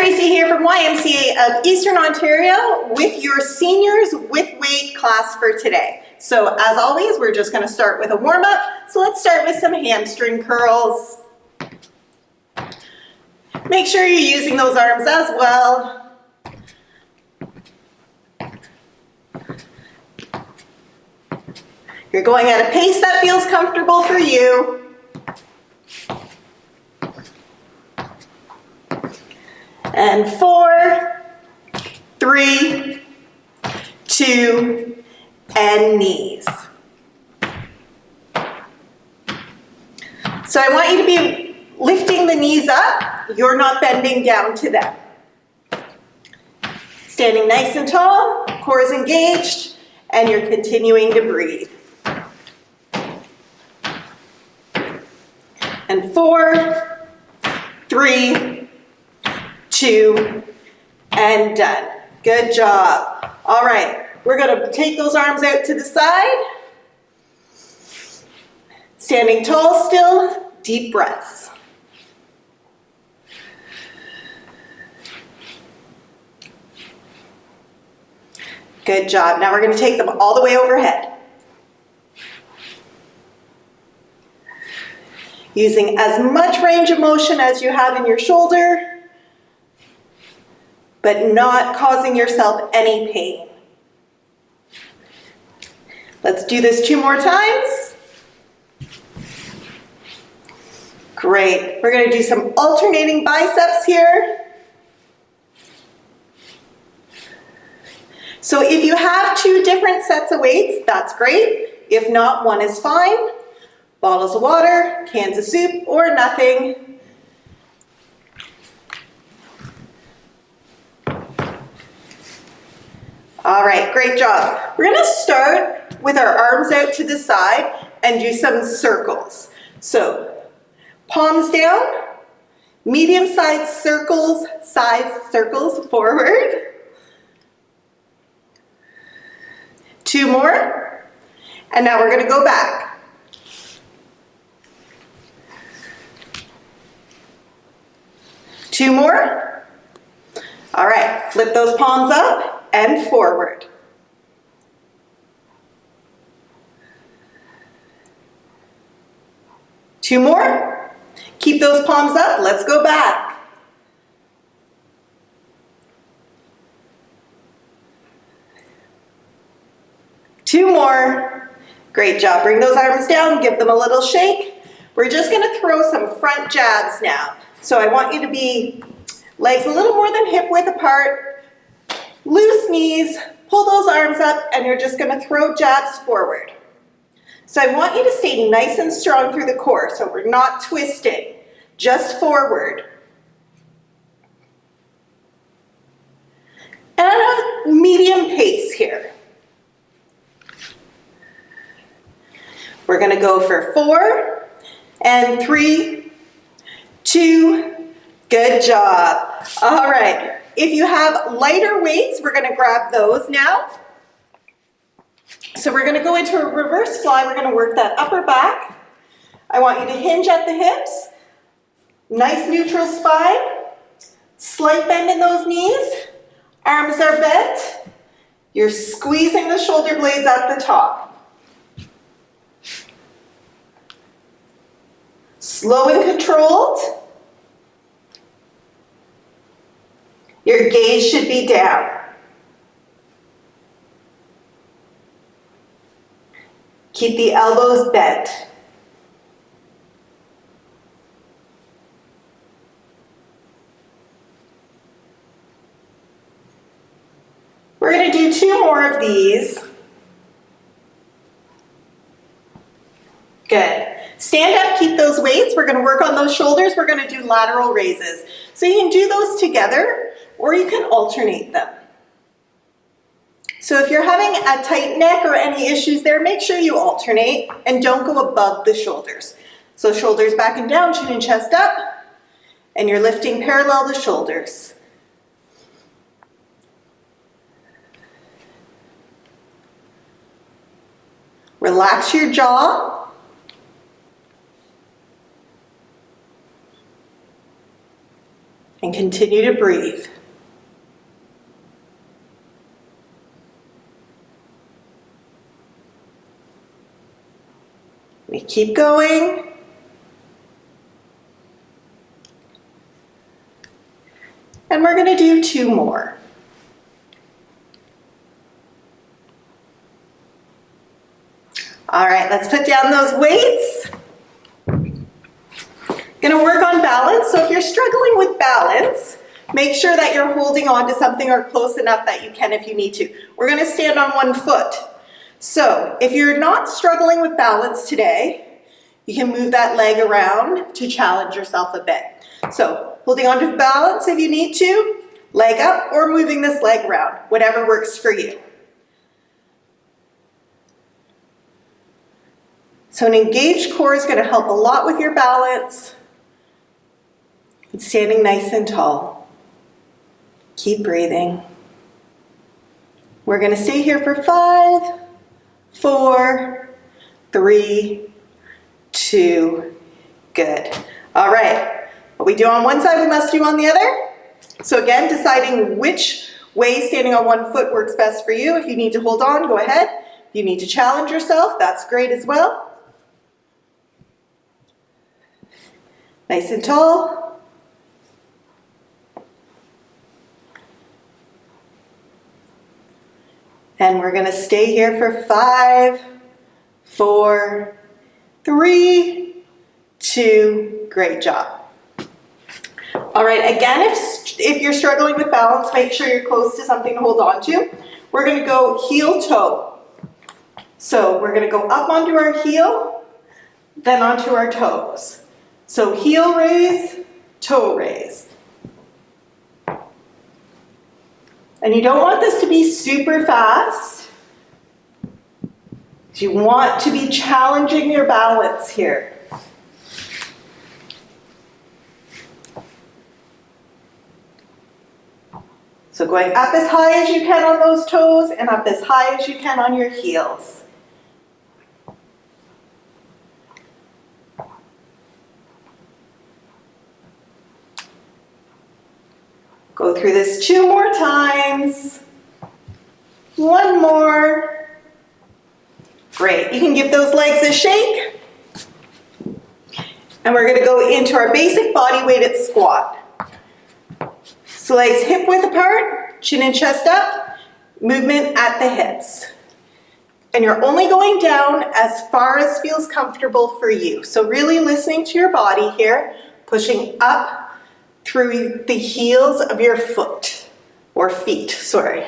Tracy here from YMCA of Eastern Ontario with your Seniors with Weight class for today. So as always, we're just going to start with a warm-up. So let's start with some hamstring curls. Make sure you're using those arms as well. You're going at a pace that feels comfortable for you. And 4, 3, 2, and knees. So I want you to be lifting the knees up. You're not bending down to them. Standing nice and tall, core is engaged, and you're continuing to breathe. And 4, 3, 2, and done. Good job. All right, we're going to take those arms out to the side. Standing tall still, deep breaths. Good job. Now we're going to take them all the way overhead. Using as much range of motion as you have in your shoulder, but not causing yourself any pain. Let's do this 2 more times. Great. We're going to do some alternating biceps here. So if you have 2 different sets of weights, that's great. If not, 1 is fine. Bottles of water, cans of soup, or nothing. All right, great job. We're going to start with our arms out to the side and do some circles. So, palms down, medium-sized circles forward. 2 more, and now we're going to go back. 2 more. All right, flip those palms up and forward. 2 more. Keep those palms up. Let's go back. 2 more. Great job. Bring those arms down. Give them a little shake. We're just going to throw some front jabs now. So I want you to be legs a little more than hip width apart, loose knees, pull those arms up, and you're just going to throw jabs forward. So I want you to stay nice and strong through the core, so we're not twisting, just forward. And a medium pace here. We're going to go for 4 and 3, 2, good job. All right, if you have lighter weights, we're going to grab those now. So we're going to go into a reverse fly. We're going to work that upper back. I want you to hinge at the hips. Nice neutral spine. Slight bend in those knees. Arms are bent. You're squeezing the shoulder blades at the top. Slow and controlled. Your gaze should be down. Keep the elbows bent. We're going to do 2 more of these. Good. Stand up, keep those weights. We're going to work on those shoulders. We're going to do lateral raises. So you can do those together, or you can alternate them. So if you're having a tight neck or any issues there, make sure you alternate and don't go above the shoulders. So shoulders back and down, chin and chest up, and you're lifting parallel to shoulders. Relax your jaw. And continue to breathe. We keep going. And we're going to do 2 more. All right, let's put down those weights. Going to work on balance. So if you're struggling with balance, make sure that you're holding on to something or close enough that you can if you need to. We're going to stand on 1 foot. So if you're not struggling with balance today, you can move that leg around to challenge yourself a bit. So holding on to balance if you need to, leg up, or moving this leg around, whatever works for you. So an engaged core is going to help a lot with your balance. And standing nice and tall. Keep breathing. We're going to stay here for 5, 4, 3, 2, good. All right, what we do on one side, we must do on the other. So again, deciding which way standing on 1 foot works best for you. If you need to hold on, go ahead. If you need to challenge yourself, that's great as well. Nice and tall. And we're going to stay here for 5, 4, 3, 2, great job. All right, again, if you're struggling with balance, make sure you're close to something to hold on to. We're going to go heel toe. So we're going to go up onto our heel, then onto our toes. So heel raise, toe raise. And you don't want this to be super fast. You want to be challenging your balance here. So going up as high as you can on those toes and up as high as you can on your heels. Go through this 2 more times. 1 more. Great. You can give those legs a shake. And we're going to go into our basic body weighted squat. So legs hip width apart, chin and chest up, movement at the hips. And you're only going down as far as feels comfortable for you. So really listening to your body here, pushing up through the heels of your foot, or feet, sorry.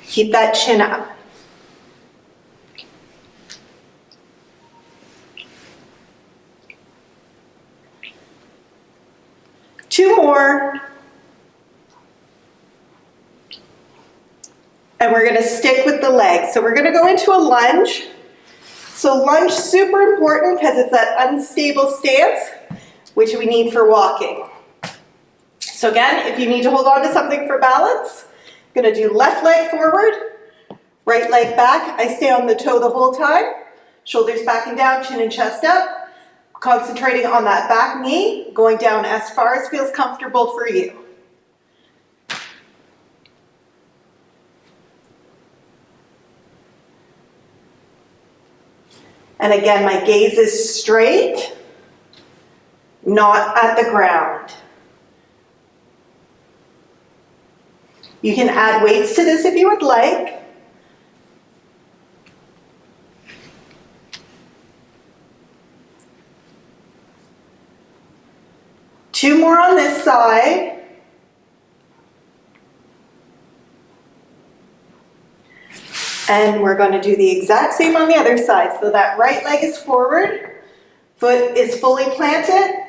Keep that chin up. Two more. And we're going to stick with the legs. So we're going to go into a lunge. So lunge, super important because it's that unstable stance, which we need for walking. So again, if you need to hold on to something for balance, I'm going to do left leg forward, right leg back. I stay on the toe the whole time. Shoulders back and down, chin and chest up. Concentrating on that back knee, going down as far as feels comfortable for you. And again, my gaze is straight, not at the ground. You can add weights to this if you would like. Two more on this side. And we're going to do the exact same on the other side. So that right leg is forward, foot is fully planted,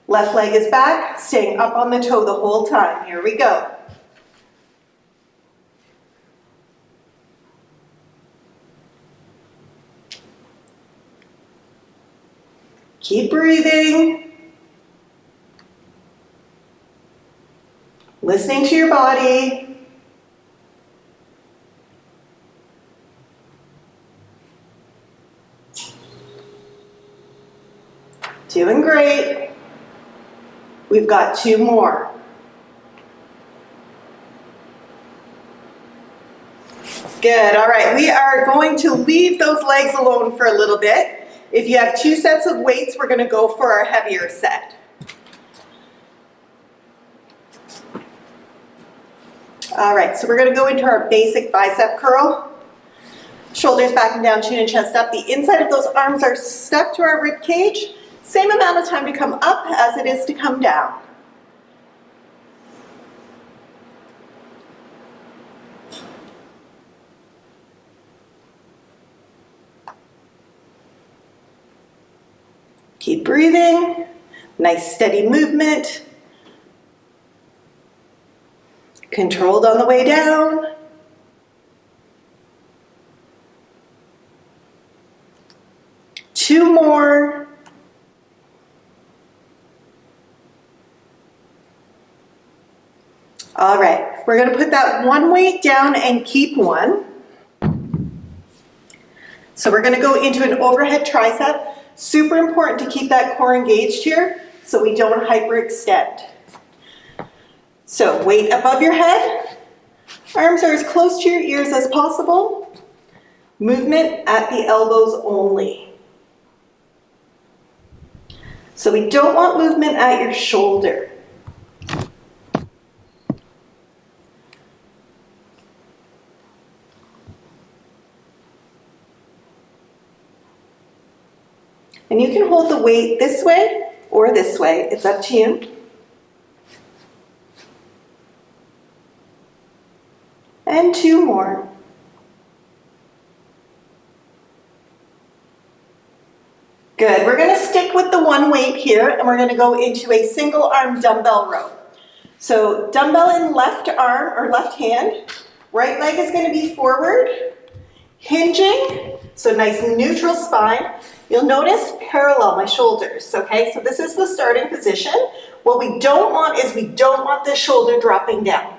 left leg is back, staying up on the toe the whole time. Here we go. Keep breathing. Listening to your body. Doing great. We've got 2 more. Good, all right. We are going to leave those legs alone for a little bit. If you have 2 sets of weights, we're gonna go for our heavier set. All right, so we're gonna go into our basic bicep curl. Shoulders back and down, chin and chest up. The inside of those arms are stuck to our rib cage. Same amount of time to come up as it is to come down. Keep breathing. Nice steady movement. Controlled on the way down. Two more. All right, we're gonna put that one weight down and keep one. So we're gonna go into an overhead tricep. Super important to keep that core engaged here so we don't hyperextend. So weight above your head, arms are as close to your ears as possible. Movement at the elbows only. So we don't want movement at your shoulder. And you can hold the weight this way or this way, it's up to you. And 2 more. Good, we're gonna stick with the one weight here and we're gonna go into a single arm dumbbell row. So dumbbell in left arm or left hand, right leg is gonna be forward, hinging, so nice neutral spine. You'll notice parallel my shoulders, okay? So this is the starting position. What we don't want is we don't want the shoulder dropping down.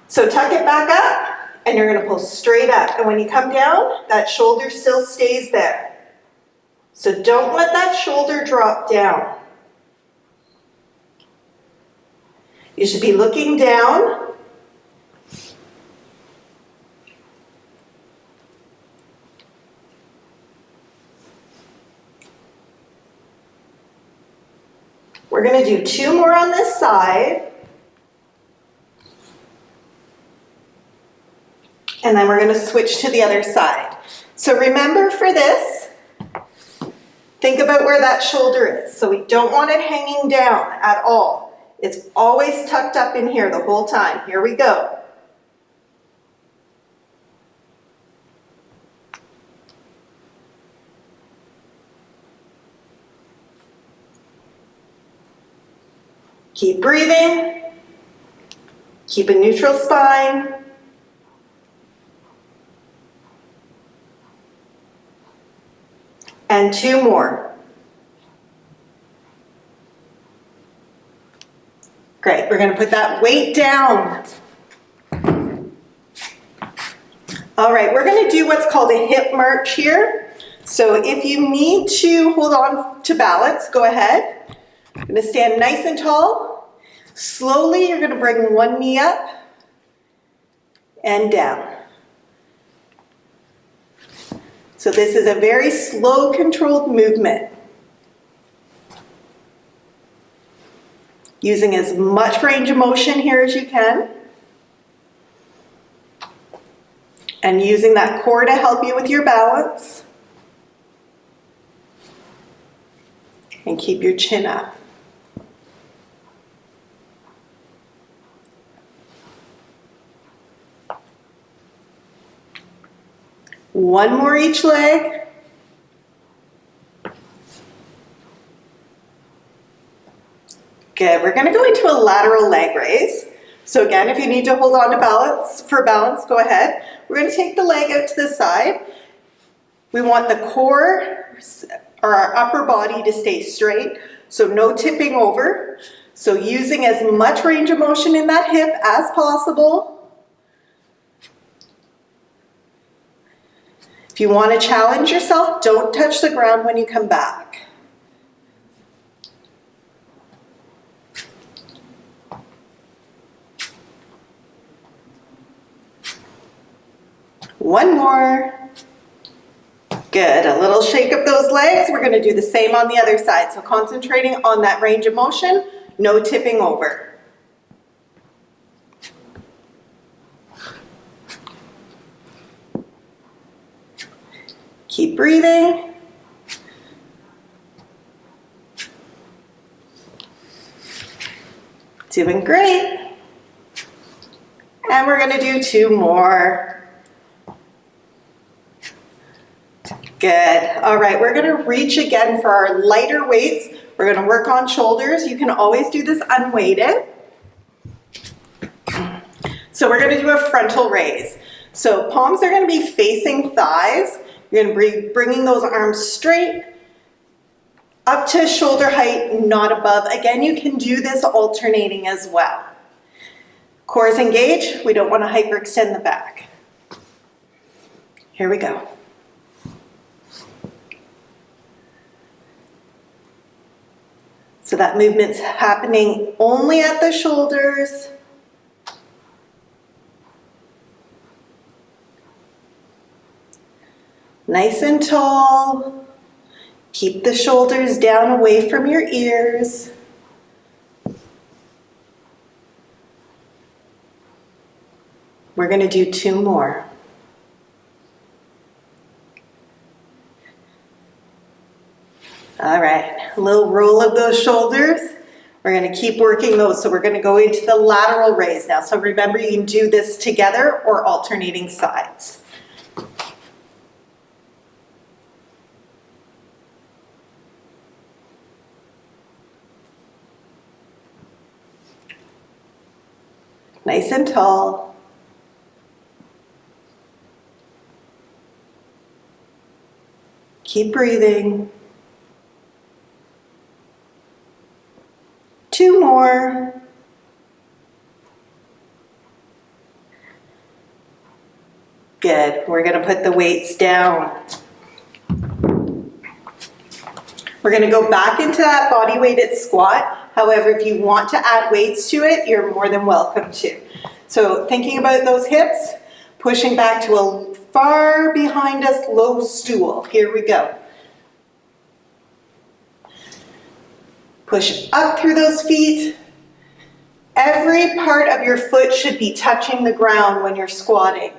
So tuck it back up and you're gonna pull straight up. And when you come down, that shoulder still stays there. So don't let that shoulder drop down. You should be looking down. We're gonna do 2 more on this side. And then we're gonna switch to the other side. So remember for this, think about where that shoulder is. So we don't want it hanging down at all. It's always tucked up in here the whole time. Here we go. Keep breathing. Keep a neutral spine. And 2 more. Great, we're gonna put that weight down. All right, we're gonna do what's called a hip march here. So if you need to hold on to balance, go ahead. I'm gonna stand nice and tall. Slowly, you're gonna bring one knee up and down. So this is a very slow, controlled movement. Using as much range of motion here as you can. And using that core to help you with your balance. And keep your chin up. One more each leg. Good, we're gonna go into a lateral leg raise. So again, if you need to hold on to balance, go ahead. We're gonna take the leg out to the side. We want the core or our upper body to stay straight, so no tipping over. So using as much range of motion in that hip as possible. If you want to challenge yourself, don't touch the ground when you come back. One more. Good, a little shake of those legs. We're gonna do the same on the other side. So concentrating on that range of motion, no tipping over. Keep breathing. Doing great. And we're gonna do 2 more. Good. All right, we're gonna reach again for our lighter weights. We're gonna work on shoulders. You can always do this unweighted. So we're gonna do a frontal raise. So palms are gonna be facing thighs. You're gonna be bringing those arms straight up to shoulder height, not above. Again, you can do this alternating as well. Core is engaged. We don't wanna hyperextend the back. Here we go. So that movement's happening only at the shoulders. Nice and tall. Keep the shoulders down away from your ears. We're going to do 2 more. All right, a little roll of those shoulders. We're going to keep working those. So we're going to go into the lateral raise now. So remember, you can do this together or alternating sides. Nice and tall. Keep breathing. 2 more. Good. We're going to put the weights down. We're going to go back into that body weighted squat. However, if you want to add weights to it, you're more than welcome to. So thinking about those hips, pushing back to a far behind us low stool. Here we go. Push up through those feet. Every part of your foot should be touching the ground when you're squatting.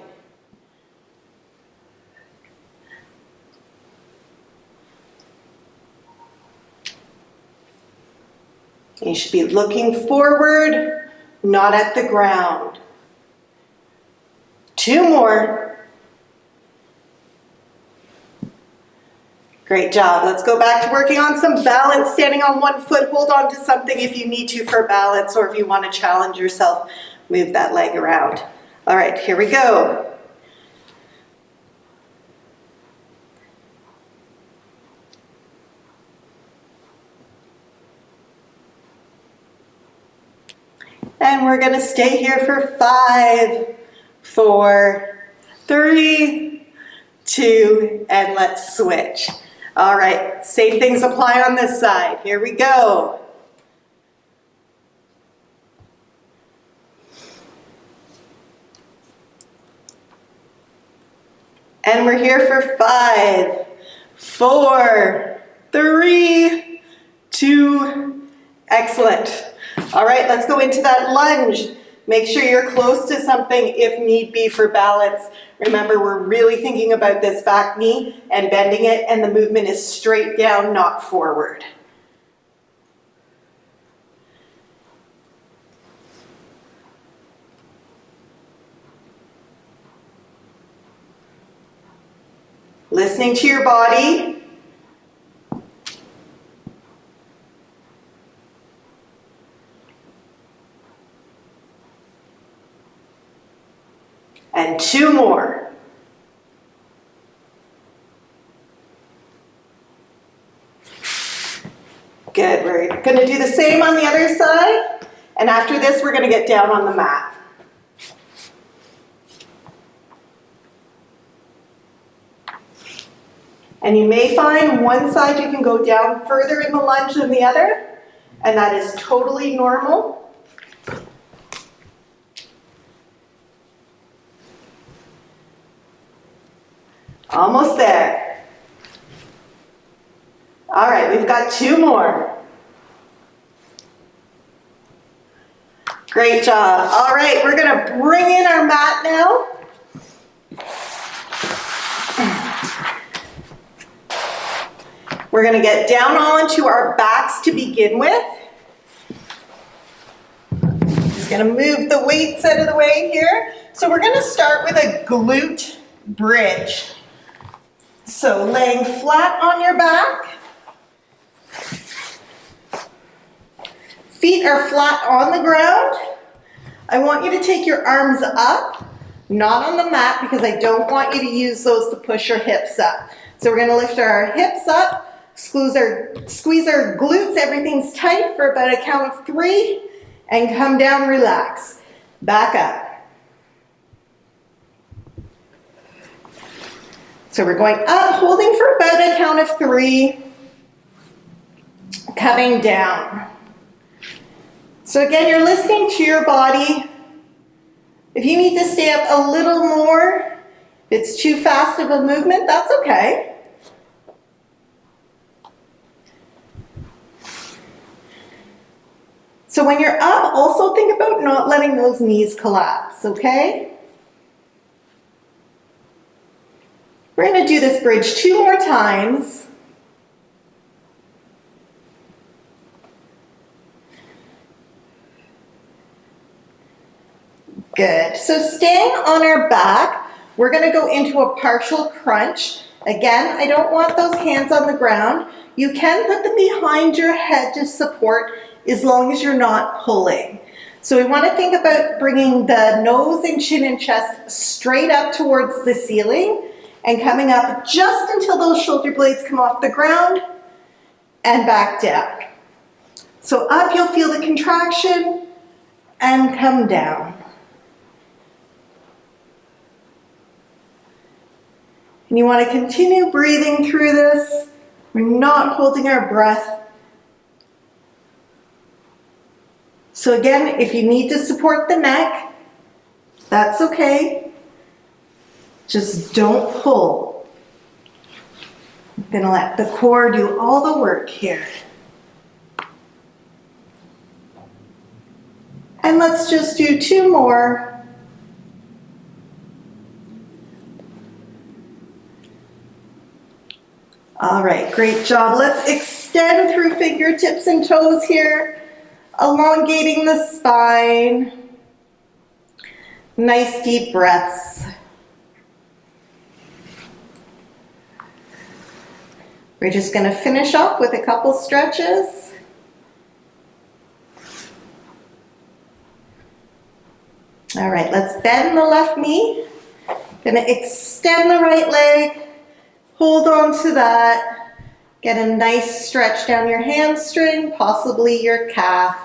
You should be looking forward, not at the ground. 2 more. Great job. Let's go back to working on some balance, standing on one foot. Hold on to something if you need to for balance, or if you want to challenge yourself, move that leg around. All right, here we go. And we're going to stay here for 5, 4, 3, 2, and let's switch. All right, same things apply on this side. Here we go. And we're here for 5, 4, 3, 2, excellent. All right, let's go into that lunge. Make sure you're close to something if need be for balance. Remember, we're really thinking about this back knee and bending it, and the movement is straight down, not forward. Listening to your body. And 2 more. Good, we're going to do the same on the other side. And after this, we're going to get down on the mat. And you may find one side you can go down further in the lunge than the other, and that is totally normal. Almost there. All right, we've got 2 more. Great job. All right, we're gonna bring in our mat now. We're gonna get down onto our backs to begin with. Just gonna move the weights out of the way here. So we're gonna start with a glute bridge. So laying flat on your back. Feet are flat on the ground. I want you to take your arms up, not on the mat, because I don't want you to use those to push your hips up. So we're gonna lift our hips up, squeeze our glutes, everything's tight for about a count of 3, and come down, relax. Back up. So we're going up, holding for about a count of 3, coming down. So again, you're listening to your body. If you need to stay up a little more, if it's too fast of a movement, that's okay. So when you're up, also think about not letting those knees collapse, okay? We're going to do this bridge 2 more times. Good. So staying on our back, we're going to go into a partial crunch. Again, I don't want those hands on the ground. You can put them behind your head to support as long as you're not pulling. So we want to think about bringing the nose and chin and chest straight up towards the ceiling and coming up just until those shoulder blades come off the ground and back down. So up, you'll feel the contraction and come down. And you want to continue breathing through this. We're not holding our breath. So again, if you need to support the neck, that's okay. Just don't pull. I'm going to let the core do all the work here. And let's just do 2 more. All right, great job. Let's extend through fingertips and toes here, elongating the spine. Nice deep breaths. We're just going to finish off with a couple stretches. All right, let's bend the left knee. Going to extend the right leg. Hold on to that. Get a nice stretch down your hamstring, possibly your calf.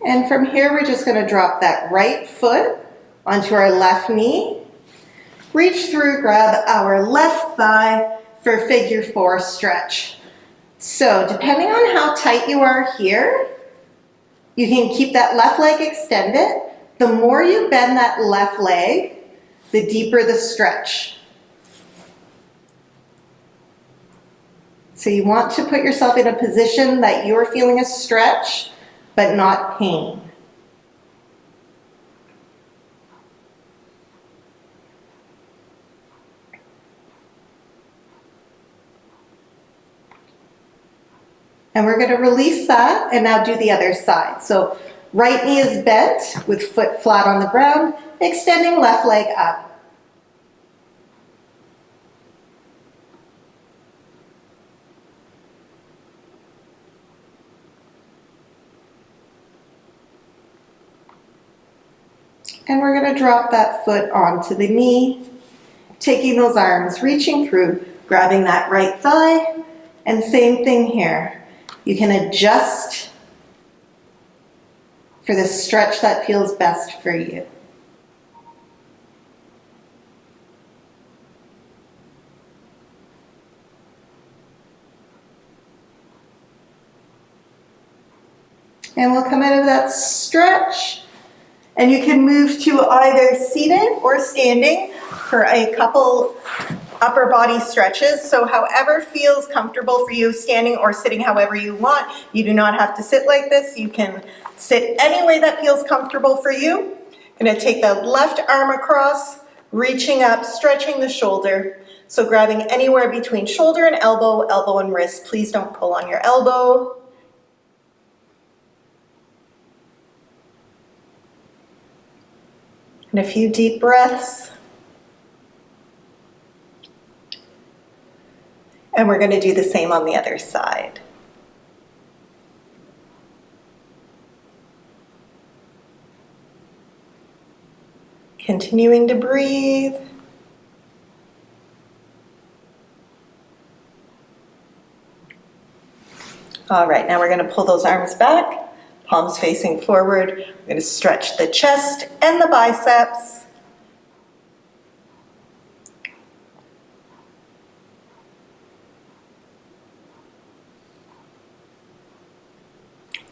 And from here, we're just going to drop that right foot onto our left knee. Reach through, grab our left thigh for figure 4 stretch. So depending on how tight you are here, you can keep that left leg extended. The more you bend that left leg, the deeper the stretch. So you want to put yourself in a position that you're feeling a stretch, but not pain. And we're going to release that and now do the other side. So right knee is bent with foot flat on the ground, extending left leg up. And we're going to drop that foot onto the knee, taking those arms, reaching through, grabbing that right thigh, and same thing here. You can adjust for the stretch that feels best for you. And we'll come out of that stretch. And you can move to either seated or standing for a couple upper body stretches. So however feels comfortable for you, standing or sitting however you want. You do not have to sit like this. You can sit any way that feels comfortable for you. I'm going to take the left arm across, reaching up, stretching the shoulder. So grabbing anywhere between shoulder and elbow, elbow and wrist. Please don't pull on your elbow. And a few deep breaths. And we're going to do the same on the other side. Continuing to breathe. All right, now we're going to pull those arms back. Palms facing forward. We're going to stretch the chest and the biceps.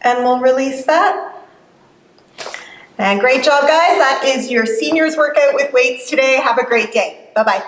And we'll release that. And great job, guys. That is your seniors workout with weights today. Have a great day. Bye-bye.